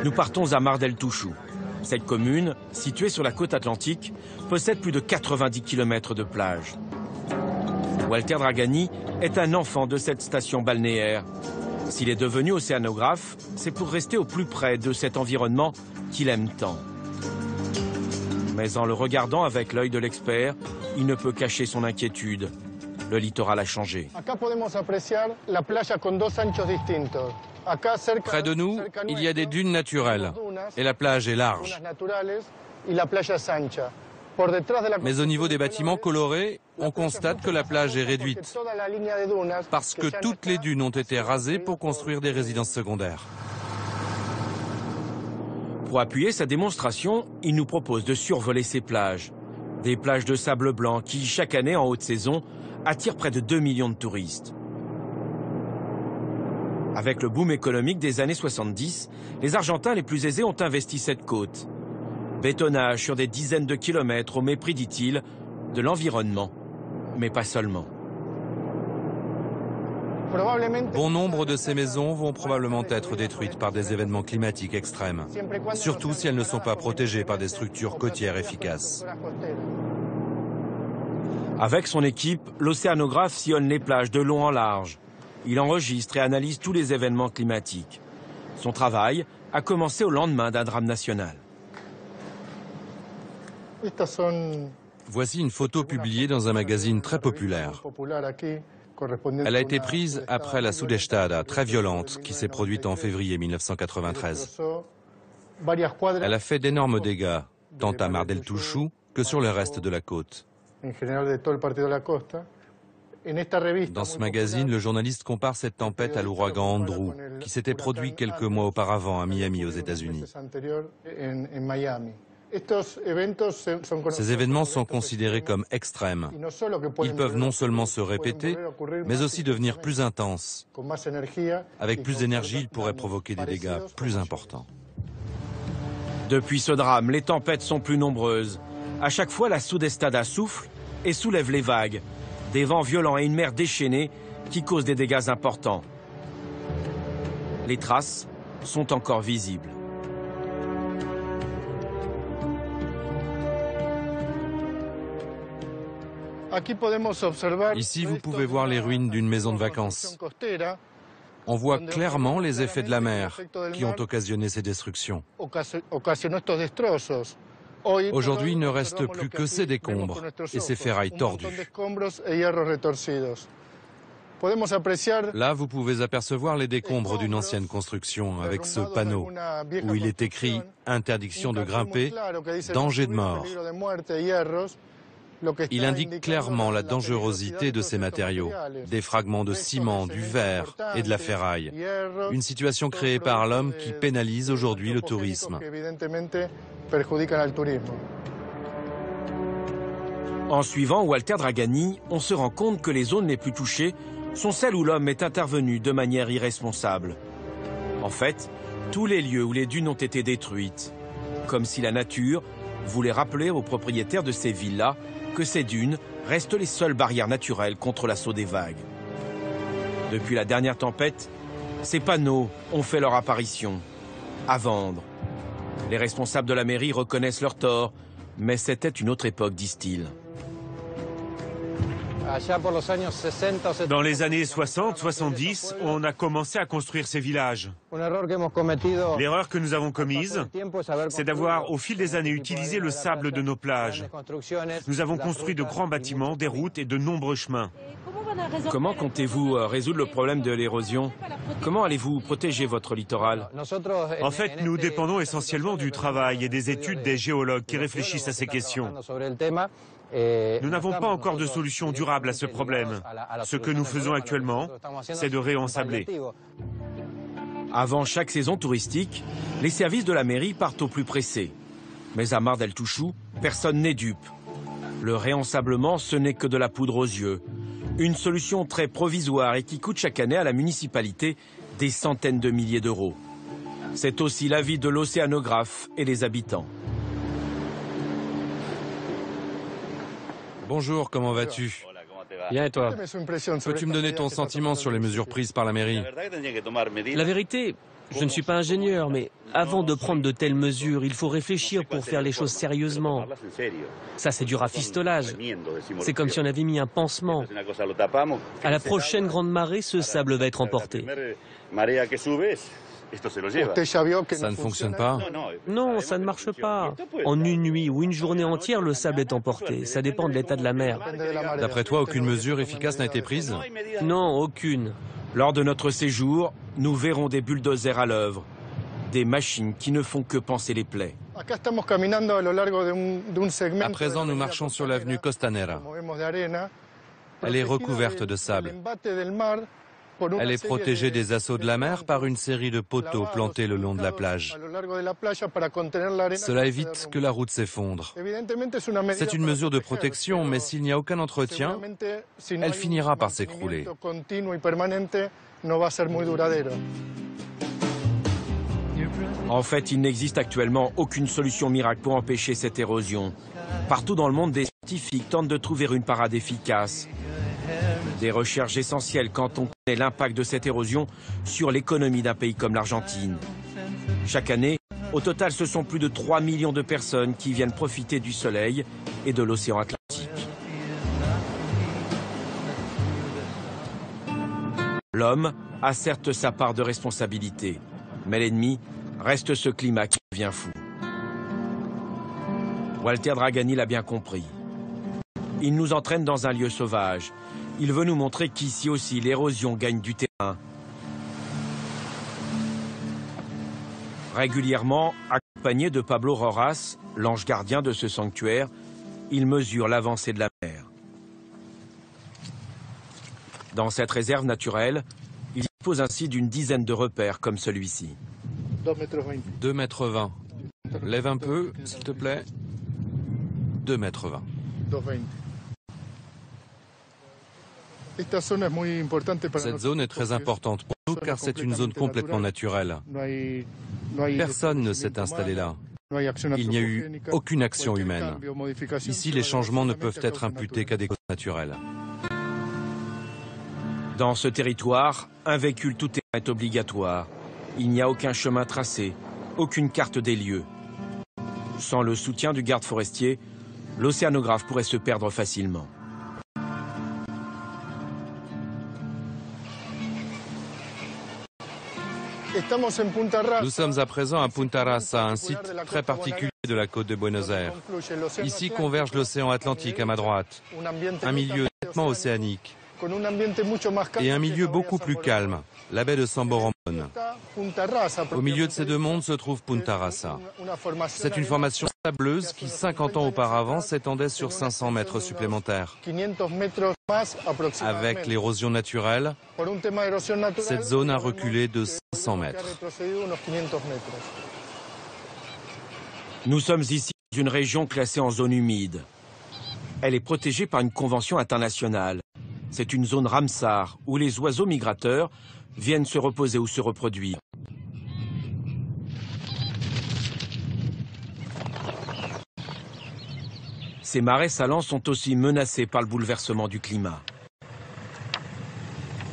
Nous partons à Mar del Touchou. Cette commune, située sur la côte atlantique, possède plus de 90 km de plage. Walter Dragani est un enfant de cette station balnéaire. S'il est devenu océanographe, c'est pour rester au plus près de cet environnement qu'il aime tant. Mais en le regardant avec l'œil de l'expert, il ne peut cacher son inquiétude. Le littoral a changé. Près de nous, il y a des dunes naturelles et la plage est large. Mais au niveau des bâtiments colorés, on constate que la plage est réduite parce que toutes les dunes ont été rasées pour construire des résidences secondaires. Pour appuyer sa démonstration, il nous propose de survoler ces plages. Des plages de sable blanc qui, chaque année en haute saison, attirent près de 2 millions de touristes. Avec le boom économique des années 70, les Argentins les plus aisés ont investi cette côte. Bétonnage sur des dizaines de kilomètres au mépris, dit-il, de l'environnement, mais pas seulement. Bon nombre de ces maisons vont probablement être détruites par des événements climatiques extrêmes, surtout si elles ne sont pas protégées par des structures côtières efficaces. Avec son équipe, l'océanographe sillonne les plages de long en large. Il enregistre et analyse tous les événements climatiques. Son travail a commencé au lendemain d'un drame national. Voici une photo publiée dans un magazine très populaire. Elle a été prise après la Sudestada, très violente, qui s'est produite en février 1993. Elle a fait d'énormes dégâts, tant à Mar del Touchou que sur le reste de la côte. Dans ce magazine, le journaliste compare cette tempête à l'ouragan Andrew, qui s'était produit quelques mois auparavant à Miami, aux États-Unis. Ces événements sont considérés comme extrêmes. Ils peuvent non seulement se répéter, mais aussi devenir plus intenses. Avec plus d'énergie, ils pourraient provoquer des dégâts plus importants. Depuis ce drame, les tempêtes sont plus nombreuses. À chaque fois, la Sudestada souffle et soulève les vagues. Des vents violents et une mer déchaînée qui causent des dégâts importants. Les traces sont encore visibles. Ici, vous pouvez voir les ruines d'une maison de vacances. On voit clairement les effets de la mer qui ont occasionné ces destructions. Aujourd'hui, il ne reste plus que ces décombres et ces ferrailles tordues. Là, vous pouvez apercevoir les décombres d'une ancienne construction avec ce panneau où il est écrit « Interdiction de grimper, danger de mort ». Il indique clairement la dangerosité de ces matériaux, des fragments de ciment, du verre et de la ferraille. Une situation créée par l'homme qui pénalise aujourd'hui le tourisme. En suivant Walter Dragani, on se rend compte que les zones les plus touchées sont celles où l'homme est intervenu de manière irresponsable. En fait, tous les lieux où les dunes ont été détruites, comme si la nature voulait rappeler aux propriétaires de ces villas que ces dunes restent les seules barrières naturelles contre l'assaut des vagues. Depuis la dernière tempête, ces panneaux ont fait leur apparition. À vendre. Les responsables de la mairie reconnaissent leur tort, mais c'était une autre époque, disent-ils. Dans les années 60-70, on a commencé à construire ces villages. L'erreur que nous avons commise, c'est d'avoir, au fil des années, utilisé le sable de nos plages. Nous avons construit de grands bâtiments, des routes et de nombreux chemins. Comment comptez-vous résoudre le problème de l'érosion? Comment allez-vous protéger votre littoral? En fait, nous dépendons essentiellement du travail et des études des géologues qui réfléchissent à ces questions. Nous n'avons pas encore de solution durable à ce problème. Ce que nous faisons actuellement, c'est de réensabler. Avant chaque saison touristique, les services de la mairie partent au plus pressé. Mais à Mar del Touchou, personne n'est dupe. Le réensablement, ce n'est que de la poudre aux yeux. Une solution très provisoire et qui coûte chaque année à la municipalité des centaines de milliers d'euros. C'est aussi l'avis de l'océanographe et des habitants. Bonjour, comment vas-tu? Bien et toi? Peux-tu me donner ton sentiment sur les mesures prises par la mairie? La vérité, je ne suis pas ingénieur, mais avant de prendre de telles mesures, il faut réfléchir pour faire les choses sérieusement. Ça, c'est du rafistolage. C'est comme si on avait mis un pansement. À la prochaine grande marée, ce sable va être emporté. Ça ne fonctionne pas? Non, ça ne marche pas. En une nuit ou une journée entière, le sable est emporté. Ça dépend de l'état de la mer. D'après toi, aucune mesure efficace n'a été prise? Non, aucune. Lors de notre séjour, nous verrons des bulldozers à l'œuvre, des machines qui ne font que panser les plaies. À présent, nous marchons sur l'avenue Costanera. Elle est recouverte de sable. Elle est protégée des assauts de la mer par une série de poteaux plantés le long de la plage. Cela évite que la route s'effondre. C'est une mesure de protection, mais s'il n'y a aucun entretien, elle finira par s'écrouler. En fait, il n'existe actuellement aucune solution miracle pour empêcher cette érosion. Partout dans le monde, des scientifiques tentent de trouver une parade efficace. Des recherches essentielles quand on connaît l'impact de cette érosion sur l'économie d'un pays comme l'Argentine. Chaque année, au total, ce sont plus de 3 millions de personnes qui viennent profiter du soleil et de l'océan Atlantique. L'homme a certes sa part de responsabilité, mais l'ennemi reste ce climat qui devient fou. Walter Dragani l'a bien compris. Il nous entraîne dans un lieu sauvage. Il veut nous montrer qu'ici aussi l'érosion gagne du terrain. Régulièrement, accompagné de Pablo Rojas, l'ange gardien de ce sanctuaire, il mesure l'avancée de la mer. Dans cette réserve naturelle, il dispose ainsi d'une dizaine de repères comme celui-ci. 2,20 mètres. Lève un peu, s'il te plaît. 2,20 mètres. Cette zone est très importante pour nous car c'est une zone complètement naturelle. Personne ne s'est installé là. Il n'y a eu aucune action humaine. Ici, les changements ne peuvent être imputés qu'à des causes naturelles. Dans ce territoire, un véhicule tout-terrain est obligatoire. Il n'y a aucun chemin tracé, aucune carte des lieux. Sans le soutien du garde forestier, l'océanographe pourrait se perdre facilement. Nous sommes à présent à Punta Rassa, un site très particulier de la côte de Buenos Aires. Ici converge l'océan Atlantique à ma droite, un milieu nettement océanique et un milieu beaucoup plus calme, la baie de San Borondón. Au milieu de ces deux mondes se trouve Punta Rassa. C'est une formation sableuse qui, 50 ans auparavant, s'étendait sur 500 mètres supplémentaires. Avec l'érosion naturelle, cette zone a reculé de 500 mètres. Nous sommes ici dans une région classée en zone humide. Elle est protégée par une convention internationale. C'est une zone Ramsar où les oiseaux migrateurs viennent se reposer ou se reproduire. Ces marais salants sont aussi menacés par le bouleversement du climat.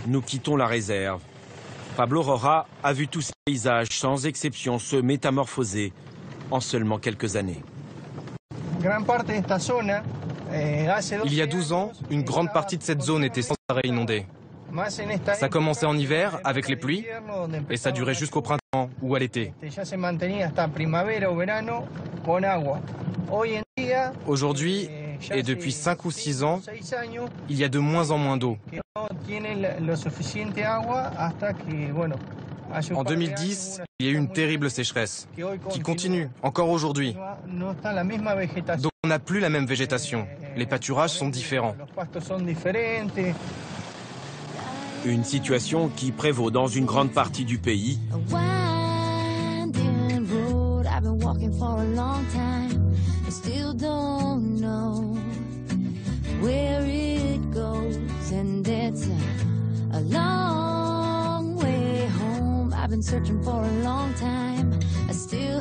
Nous quittons la réserve. Pablo Rojas a vu tous ces paysages, sans exception, se métamorphoser en seulement quelques années. Il y a 12 ans, une grande partie de cette zone était sans arrêt inondée. Ça commençait en hiver avec les pluies et ça durait jusqu'au printemps ou à l'été. Aujourd'hui, et depuis 5 ou 6 ans, il y a de moins en moins d'eau. En 2010, il y a eu une terrible sécheresse qui continue encore aujourd'hui. Donc on n'a plus la même végétation. Les pâturages sont différents. Une situation qui prévaut dans une grande partie du pays. I've been searching for a long time. I still